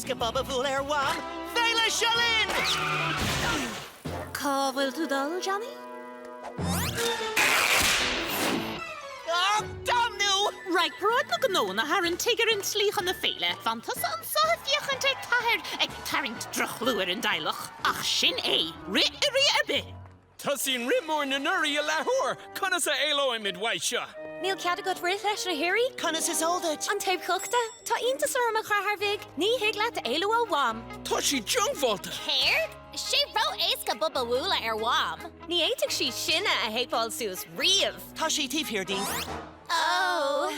is go bob bhúil wam. Féile Shalin! Cá bhfuil tú dul, Johnny? Oh, damnú! Right, broad na gnóna har an tigar in slích an na féile. Fantas an sa fiachant tahir ag taringt drochlúir in dailach. Ach sin ri arbe. Tusin rimor na nuri a lahor, conna sa élo im midwaisha. Níl cead go bhfuil leis na hirí? Conas is oldit. An taobh clochta? Tá iontas orm a chur Harvig. Ní hiag leat éilú a wam. Toshi jungvolta. Hair? She wrote Aska Bubba Woola wam. Ní éiteach sí sinna a heipáil suas riamh. Tá sí tíh here, Dee. Oh.